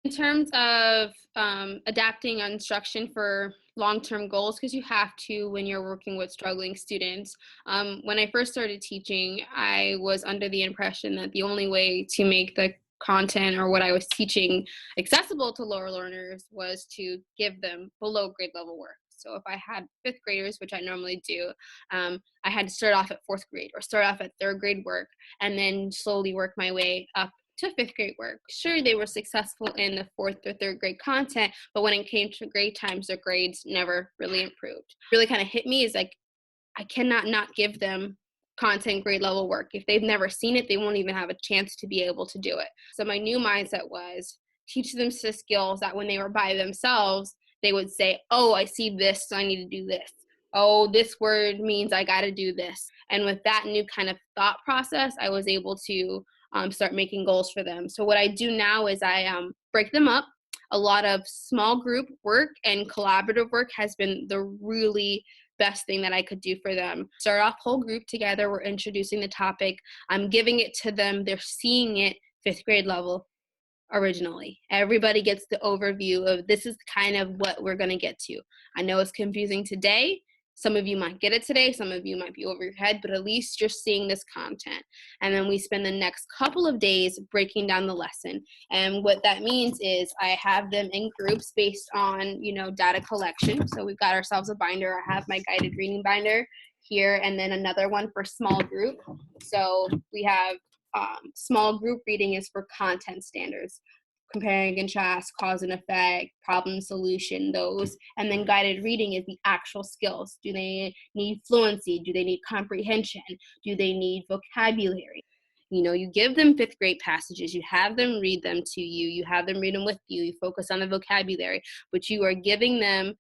In terms of adapting instruction for long-term goals, because you have to when you're working with struggling students. When I first started teaching, I was under the impression that the only way to make the content or what I was teaching accessible to lower learners was to give them below grade level work. So if I had fifth graders, which I normally do, I had to start off at fourth grade or start off at third grade work and then slowly work my way up to fifth grade work. Sure, they were successful in the fourth or third grade content, but when it came to grade times, their grades never really improved. Really kind of hit me is like, I cannot not give them content grade level work. If they've never seen it, they won't even have a chance to be able to do it. So my new mindset was teach them the skills that when they were by themselves, they would say, oh, I see this, so I need to do this. Oh, this word means I got to do this. And with that new kind of thought process, I was able to start making goals for them. So what I do now is I break them up. A lot of small group work and collaborative work has been the really best thing that I could do for them. Start off whole group together. We're introducing the topic. I'm giving it to them. They're seeing it fifth grade level originally. Everybody gets the overview of this is kind of what we're going to get to. I know it's confusing today. Some of you might get it today. Some of you might be over your head, but at least you're seeing this content. And then we spend the next couple of days breaking down the lesson. And what that means is I have them in groups based on, data collection. So we've got ourselves a binder. I have my guided reading binder here, and then another one for small group. So we have small group reading is for content standards, comparing and contrast, cause and effect, problem solution, those. And then guided reading is the actual skills. Do they need fluency? Do they need comprehension? Do they need vocabulary? You give them fifth grade passages, you have them read them to you, you have them read them with you, you focus on the vocabulary, but you are giving them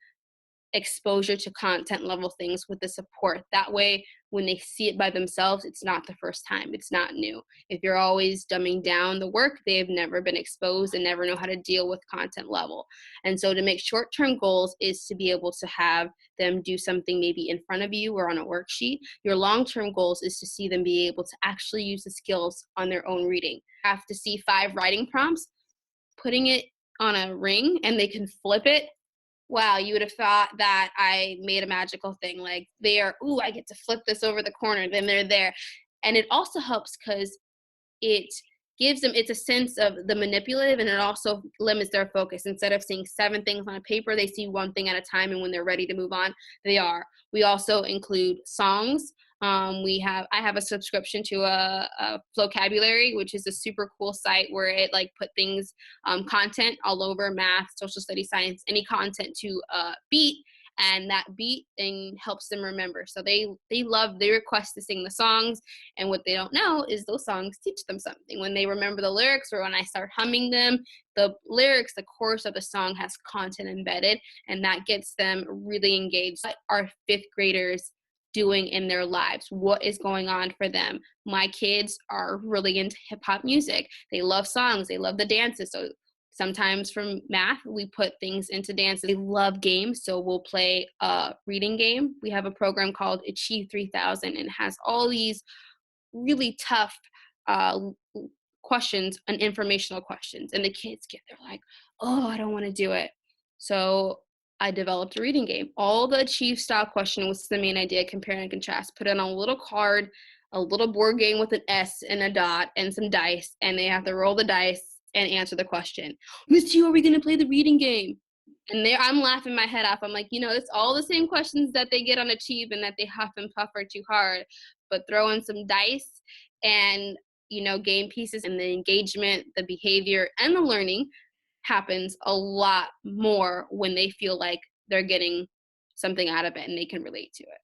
exposure to content level things with the support. That way, when they see it by themselves, it's not the first time. It's not new. If you're always dumbing down the work, they've never been exposed and never know how to deal with content level. And so to make short-term goals is to be able to have them do something maybe in front of you or on a worksheet. Your long-term goals is to see them be able to actually use the skills on their own reading. Have to see 5 writing prompts, putting it on a ring and they can flip it. Wow, you would have thought that I made a magical thing. Like I get to flip this over the corner, then they're there. And it also helps because it gives them, it's a sense of the manipulative, and it also limits their focus. Instead of seeing 7 things on a paper, they see 1 thing at a time, and when they're ready to move on, they are. We also include songs. I have a subscription to a Flocabulary, which is a super cool site where it like put things, content all over math, social studies, science, any content to a beat, and that beat thing helps them remember. So they request to sing the songs, and what they don't know is those songs teach them something. When they remember the lyrics or when I start humming them, the lyrics, the chorus of the song has content embedded, and that gets them really engaged. What are fifth graders doing in their lives? What is going on for them? My kids are really into hip hop music. They love songs. They love the dances. So sometimes from math, we put things into dances. They love games, so we'll play a reading game. We have a program called Achieve 3000 and has all these really tough questions and informational questions. And the kids they're like, oh, I don't want to do it. So I developed a reading game. All the Achieve style question was the main idea, compare and contrast. Put it on a little card, a little board game with an S and a dot and some dice, and they have to roll the dice and answer the question. Miss Q, are we going to play the reading game? And I'm laughing my head off. I'm like, it's all the same questions that they get on Achieve and that they huff and puff are too hard, but throw in some dice and, game pieces, and the engagement, the behavior, and the learning happens a lot more when they feel like they're getting something out of it and they can relate to it.